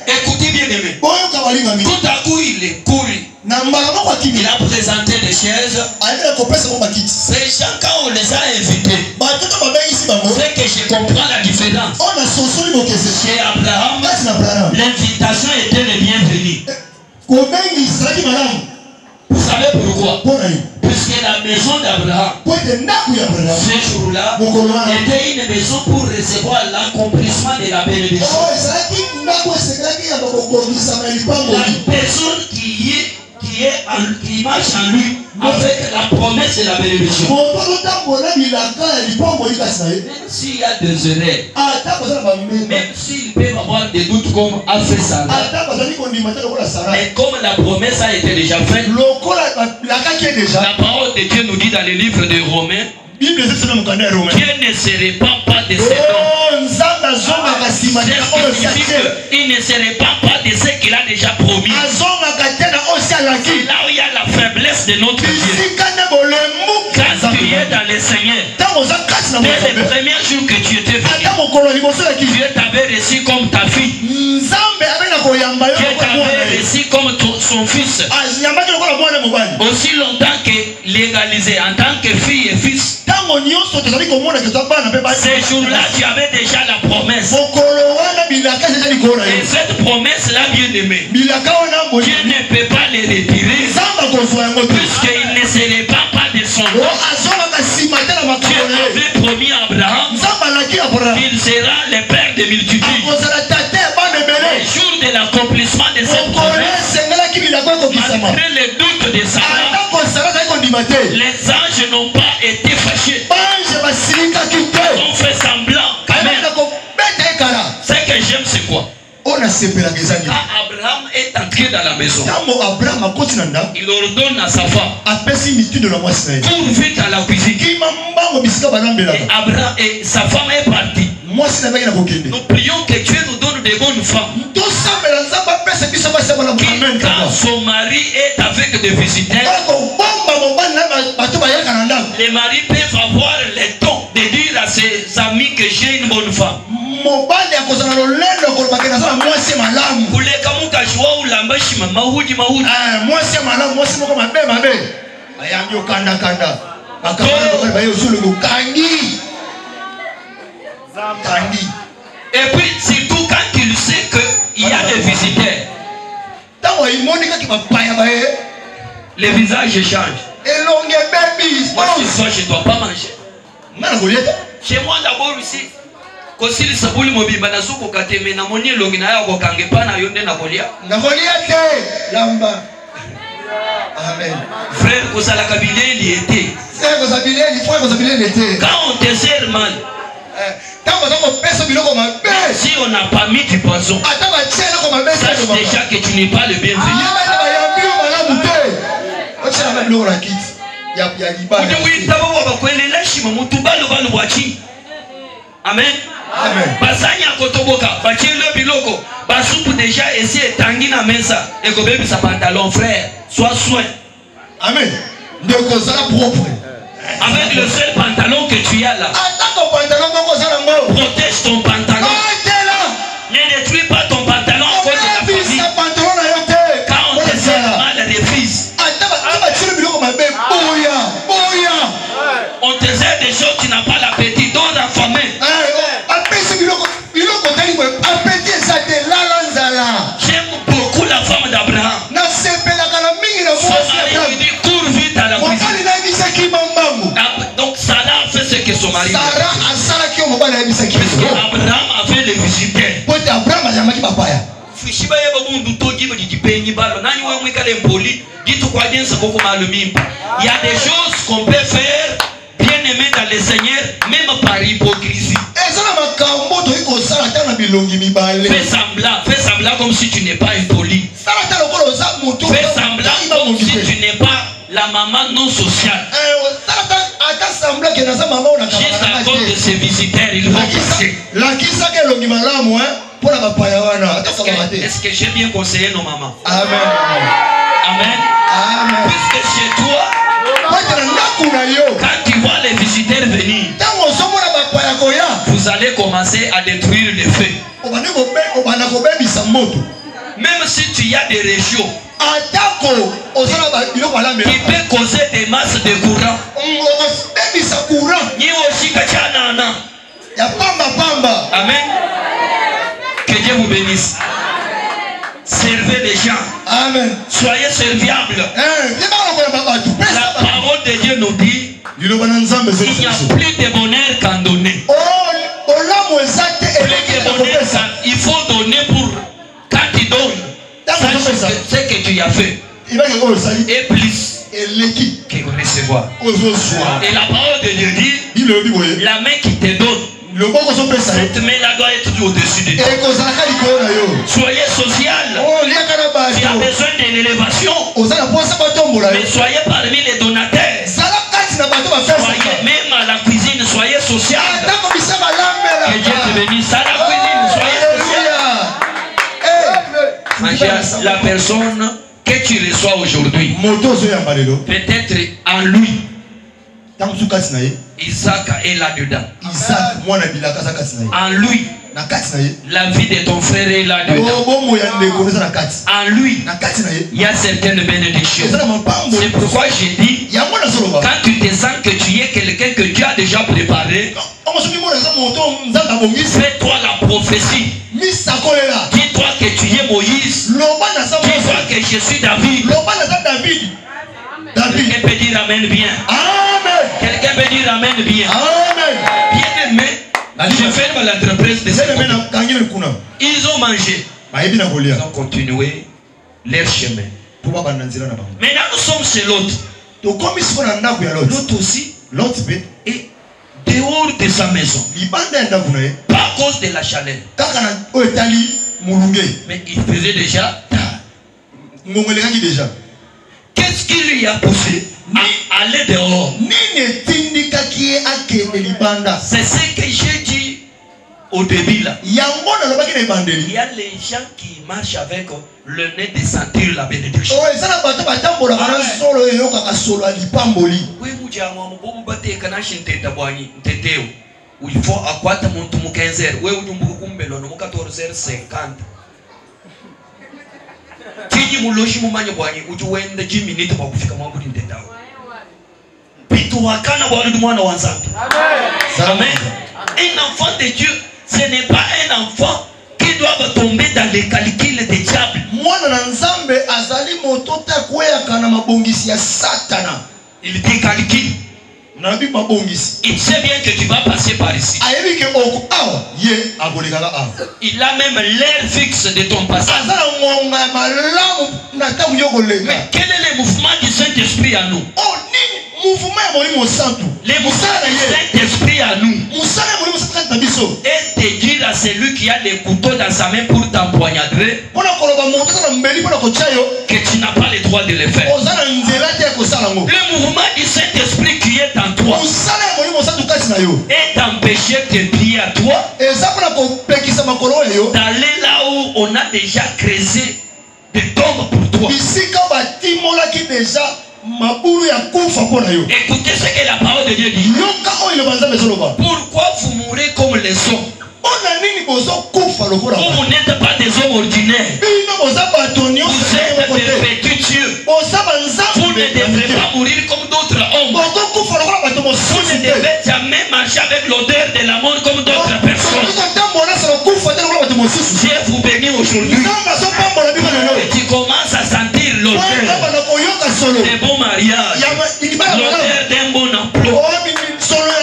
Écoutez bien aimé. Tout à coup il est couru. Il a présenté des chaises. Ces gens, quand on les a invités, c'est que je comprends la différence. Chez Abraham, l'invitation était le bienvenu. Vous savez pourquoi? Puisque la maison d'Abraham, ce jour-là, était une maison pour recevoir l'accomplissement de la bénédiction. La personne qui marche en lui avec la promesse de la bénédiction. Même s'il y a des erreurs, même s'il peut avoir des doutes comme a fait Sarah, mais comme la promesse a été déjà faite, la parole de Dieu nous dit dans le livre de Romains, Dieu ne se répand pas de ses dons. Il ne se répand pas de ce qu'il a déjà promis. C'est là où il y a la faiblesse de notre Dieu. Quand tu es dans le Seigneur, dès le premier jour que tu étais venu, Dieu t'avait reçu comme ta fille. Dieu t'avait reçu comme son fils. Aussi longtemps que légalisé en tant que fille et fils. Ces jours-là, tu avais déjà la promesse. Et cette promesse-là, bien aimée, Dieu ne peut pas les retirer. Puisqu'il ne se répand pas de son nom. Dieu avait promis à Abraham qu'il sera le père de multitudes. Le jour de l'accomplissement de cette promesse, malgré les doutes de Sarah, les anges n'ont pas été fâchés. On fait semblant quand même. Ce que j'aime, c'est quoi? Quand Abraham est entré dans la maison, il ordonne à sa femme pour vite à la cuisine. Et Abraham et sa femme est partie. Nous prions que Dieu nous donne des bonnes femmes. Quand son mari est avec des visiteurs, les maris peuvent avoir le temps de dire à ses amis que j'ai une bonne femme. Et puis surtout quand il sait qu'il y a des visiteurs, les visages changent. Moi ce soir je ne dois pas manger. Chez moi d'abord ici, kosili sabuli mobimba na suko kateme na moni longi na ya kokange pana yonde na kolia te lamba. Amen. Frère kosala kabile il était. Frère kosala kabile il était. Quand on te sert mal, si on n'a pas mis du poisson, sache déjà que tu n'es pas le bienvenu. Amen. Basanya kotoboka, bachelo biloko, basupu déjà essayer tangi na mesa, et ko bebi sa pantalon frère, sois soin. Amen. De cause propre. Avec le seul pantalon que tu as là. Protège ton pantalon. Ne détruis pas ton pantalon à cause de ta famille. Quand on te sert mal, refuse. On te sert des choses, tu n'as pas l'appétit, donne la famille. J'aime beaucoup la femme d'Abraham. Son mari lui dit cours vite à la cuisine. Donc Sarah a fait ce que son mari dit. Abraham avait les visiteurs. Il y a des choses qu'on peut faire bien aimé dans le Seigneur, même par hypocrisie. Fais semblant comme si tu n'es pas impoli. Fais semblant comme si tu n'es pas la maman non sociale. Juste à cause de ces visiteurs, ils vont passer. Est-ce que j'ai bien conseillé nos mamans? Amen. Amen. Amen. Puisque chez toi, quand tu vois les visiteurs venir, vous allez commencer à détruire les feux. Même si tu as des régions qui peuvent causer des masses de courant. Amen. Que Dieu vous bénisse. Servez les gens. Amen. Soyez serviables. La parole de Dieu nous dit il n'y a plus de bonheur qu'en donner. Il faut donner pour quand tu donnes. Ce que tu as fait. Et plus que recevoir. Et la parole de Dieu dit la main qui te donne, cette main-là doit être au-dessus de toi. Soyez social. Tu as besoin de l'élévation. Mais soyez parmi les donateurs. Soyez même à la cuisine, soyez social. Que Dieu te bénisse. À la cuisine, soyez social. La personne que tu reçois aujourd'hui, peut-être en lui, Isaac est là-dedans. En lui, la vie de ton frère est là-dedans. En lui, il y a certaines bénédictions. C'est pourquoi j'ai dit, quand tu te sens que tu es quelqu'un que Dieu a déjà préparé, fais-toi la prophétie. Dis-toi que tu es Moïse. Dis-toi que je suis David. Quelqu'un peut dire Amen bien. Quelqu'un peut dire Amen bien. Bien aimé, je ferme l'entreprise de cette côté. Ils ont mangé. Ils ont continué leur chemin. Maintenant nous sommes chez l'autre. L'autre aussi est dehors de sa maison. Pas à cause de la chaleur. Mais il faisait déjà tard. Qu'est-ce qui lui a poussé à aller dehors? C'est ce que j'ai dit au début là. Il y a les gens qui marchent avec le nez de sentir la bénédiction. Oui, il faut avoir mon 15h. Oui, il faut 14h50. Tiji muloshi mumanya bwanyi ujuwenda jiminite kwa kufika mwambuli ndendao. Pitu wakana bwani mwana wa Nzambe. Amen. Un enfant de Dieu, ce n'est pas un enfant qui doit tomber dans les calculs des diables. Mwana na Nzambe azali motota kwea kana mabongisi ya Satana. Il te calcule. Il sait bien que tu vas passer par ici. Il a même l'air fixe de ton passage. Mais quel est le mouvement du Saint-Esprit à nous? Les mouvements du Saint-Esprit à nous est de dire à celui qui a des couteaux dans sa main pour t'empoignarder que tu n'as pas le droit de le faire. Le mouvement du Saint-Esprit qui est en toi est d'empêcher tes pieds à toi d'aller là où on a déjà creusé des tombes pour toi. Écoutez ce que la parole de Dieu dit. Pourquoi vous mourrez comme les hommes? Vous n'êtes pas des hommes ordinaires. Vous êtes des petits dieux. Vous ne devrez pas mourir comme d'autres hommes. Vous ne devez jamais marcher avec l'odeur de la mort comme d'autres personnes. Dieu vous bénit aujourd'hui. Et tu commences à sentir l'odeur des bons mariages, l'odeur d'un bon emploi,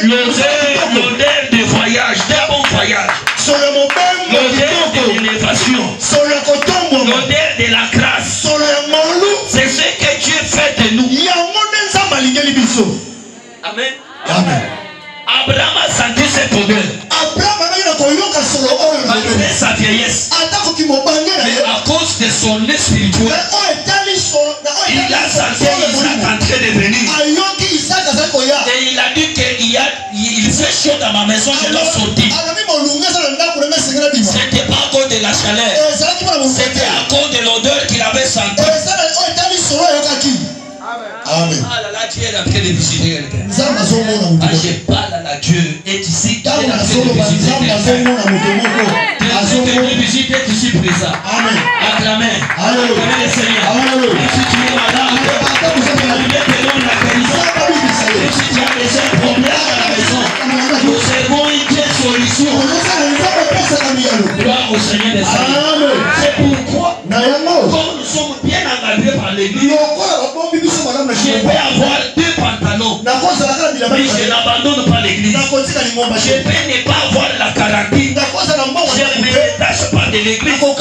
l'odeur de voyage, d'un bon voyage, l'odeur de l'élévation, l'odeur de la grâce. C'est ce que Dieu fait de nous. Amen. Amen. Abraham a senti cette odeur. Malgré sa vieillesse, mais à cause de son spirituel, il a senti Isaac en train de venir. Et il a dit qu'il fait chaud dans ma maison, je dois sortir. C'était pas à cause de la chaleur, c'était à cause de l'odeur qu'il avait senti. Amen. Ah là là, Dieu est en train de visiter quelqu'un. Je parle à Dieu. Et ici, Dieu est en train de visiter quelqu'un. Ici présent. Amen. Acclamez. Alléluia. Acclamez le Seigneur. Alléluia. Si tu es malade, si tu as des problèmes à la maison, nous servons une solution. Gloire au Seigneur des Seigneurs. C'est pourquoi, comme nous sommes bien engagés par l'église, je peux avoir 2 pantalons, mais je n'abandonne pas l'église. Je peux ne pas avoir la carantine. Je ne me détache pas de l'église. Je peux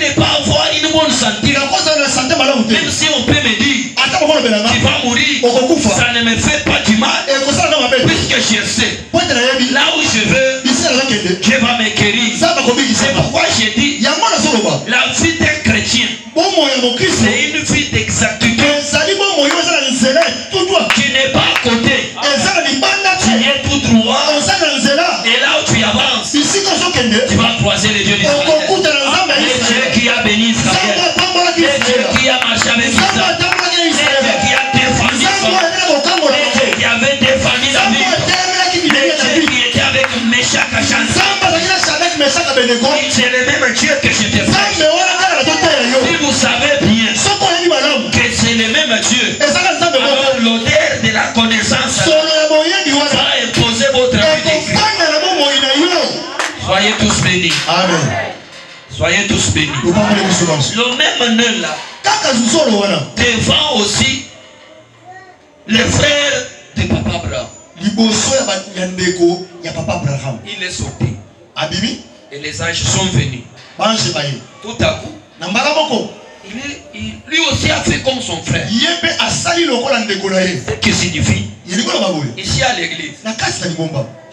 ne pas avoir une bonne santé. Même si on peut me dire, tu vas mourir, ça ne me fait pas du mal, puisque je sais, là où je veux, Dieu va me guérir. C'est pourquoi j'ai dit, la vie d'un chrétien, c'est une vie d'exactitude. Tu n'es pas à côté, tu es tout droit, et là où tu avances, tu vas croiser les dieux d'Israël. Les dieux qui a béni Israël, les dieux qui a marché avec Israël, les dieux qui a défendu son, les dieux qui avaient défendu la vie, les dieux qui étaient avec Meshach Hachansa. C'est le même Dieu que je te prie. Si vous savez bien que c'est le même Dieu, alors l'odeur de la connaissance va imposer votre vie de Christ. Soyez tous bénis. Amen. Soyez tous bénis. Le même nœud là défend aussi les frères de Papa Abraham. Il est sauté. Et les anges sont venus. Tout à coup, lui aussi a fait comme son frère. Ce qui signifie, ici à l'église,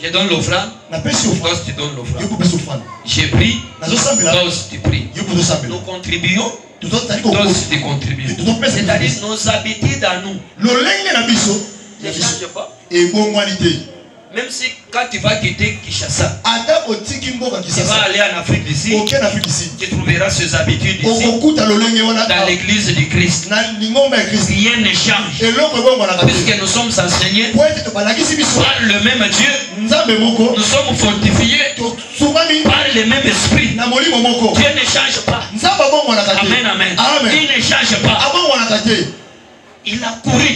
je donne l'offrande, toi tu donnes l'offrande. J'ai pris, toi aussi tu pries. Nous contribuons, toi aussi tu contribues. C'est-à-dire nos habitudes à nous ne changent pas. Même si quand tu vas quitter Kinshasa, tu vas aller en Afrique d'ici, tu trouveras ces habitudes ici, dans l'église du Christ. Rien ne change. Puisque nous sommes enseignés par le même Dieu, nous sommes fortifiés par le même esprit. Dieu ne change pas. Amen, amen. Il ne change pas. Il a couru.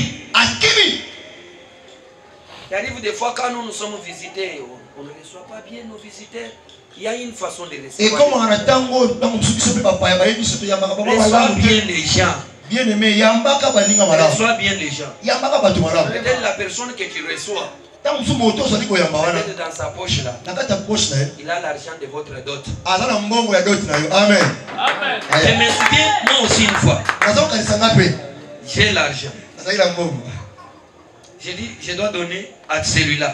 Il arrive des fois quand nous sommes visités, on ne reçoit pas bien nos visiteurs. Il y a une façon de recevoir. Et comment reçoit bien les gens. Reçoit bien les gens. Peut-être la personne que tu reçois, peut-être dans sa poche là, il a l'argent de votre dot. Amen. Je me souviens, moi aussi une fois, j'ai l'argent. J'ai dit, je dois donner à celui-là.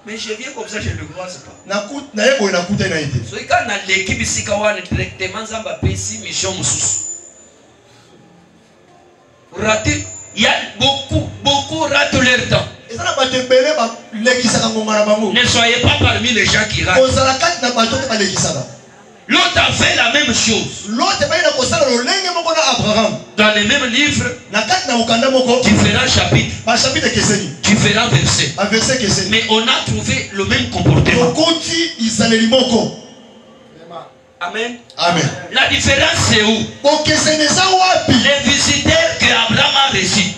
Mais je viens comme ça, je ne le croise pas. So, quand on a l'équipe ici, directement, on va payer mission Moussous. Raté, il y a beaucoup ratent leur temps. Ne soyez pas parmi les gens qui ratent. L'autre a fait la même chose. Dans les mêmes livres, différents chapitres, différents versets. Mais on a trouvé le même comportement. Amen. Amen. La différence c'est où? Les visiteurs que Abraham a reçus,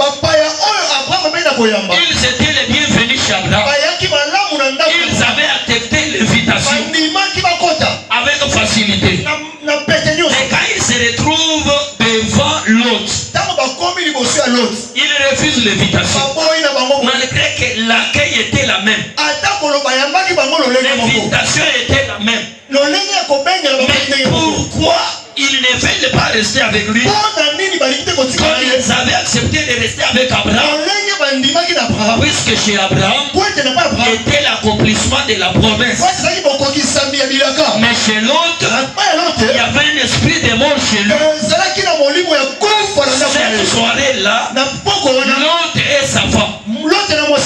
ils étaient les bienvenus chez Abraham. Ils avaient accepté l'invitation avec facilité. Et quand ils se retrouvent devant l'autre, ils refusent l'invitation. Malgré que l'accueil était la même, l'invitation était la même. Mais pourquoi ils ne veulent pas rester avec lui? Comme ils avaient accepté de rester avec Abraham, puisque chez Abraham était l'accomplissement de la promesse. Mais chez l'autre, il y avait un esprit de mort chez lui. Cette soirée-là, l'autre et sa femme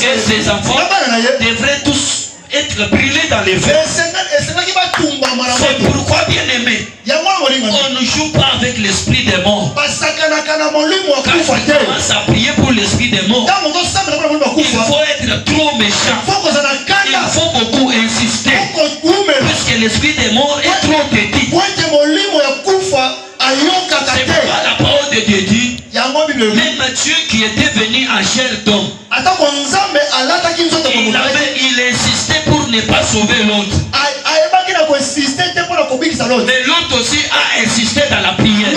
et ses enfants devraient tous être brûlés dans les feux. C'est pourquoi, bien aimé, on ne joue pas avec l'esprit des morts. Quand tu commences à prier pour l'esprit des morts, il faut être trop méchant. Il faut beaucoup insister. Puisque l'esprit des morts est trop petit. C'est pourquoi la parole de Dieu dit, même Dieu qui était venu en chair d'homme, il insistait pour ne pas sauver l'autre. Mais l'autre aussi a insisté dans la prière.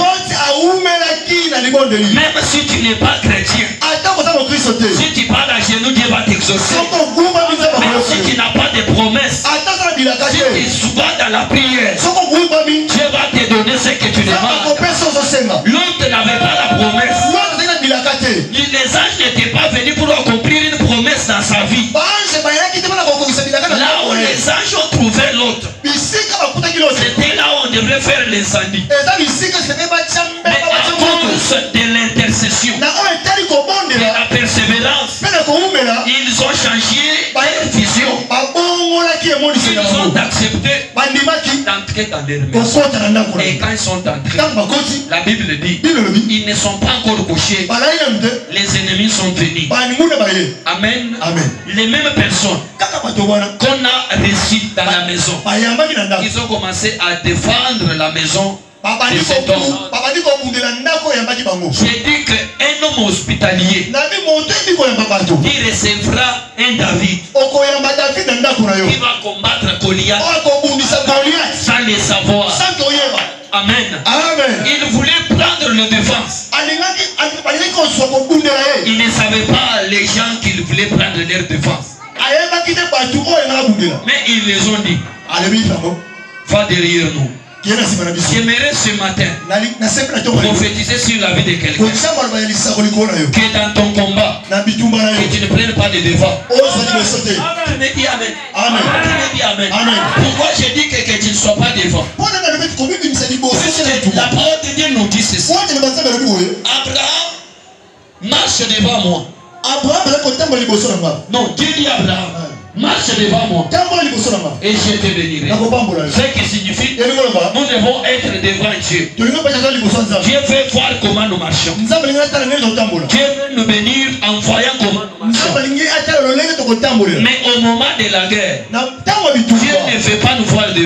Même si tu n'es pas chrétien, si tu parles à genoux, Dieu va t'exaucer. Même si tu n'as pas de promesses, si tu sois dans la prière, Dieu va te donner ce que tu demandes. L'autre n'avait pas la promesse. Les anges n'étaient pas venus pour accomplir une promesse dans sa vie. Là où les anges ont trouvé l'autre, c'était là où on devrait faire l'incendie. Mais à cause de l'intercession, de la persévérance, ils ont changé leur vision. Ils ont accepté d'entrer dans leur maison. Et quand ils sont entrés, la Bible dit, ils ne sont pas encore couchés. Les ennemis sont venus. Amen. Les mêmes personnes qu'on a reçues dans la maison, ils ont commencé à défendre la maison de cet homme. J'ai dit qu'un homme hospitalier, il recevra un David qui va combattre Goliath sans le savoir. Amen. Il voulait prendre le défense. Il ne savait pas les gens qu'il voulait prendre leur défense. Mais ils les ont dit, va derrière nous. J'aimerais ce matin prophétiser sur la vie de quelqu'un qui est dans ton combat et tu ne prennes pas de devant. Tu me dis Amen. Tu me dis Amen. Pourquoi j'ai dit que tu ne sois pas devant? La parole de Dieu nous dit ceci. Abraham marche devant moi. Non, Dieu dit Abraham, marche devant moi et je te bénirai. Ce qui signifie nous devons être devant Dieu. Dieu veut voir comment nous marchons. Dieu veut nous bénir en voyant comment nous marchons. Mais au moment de la guerre, Dieu ne veut pas nous voir de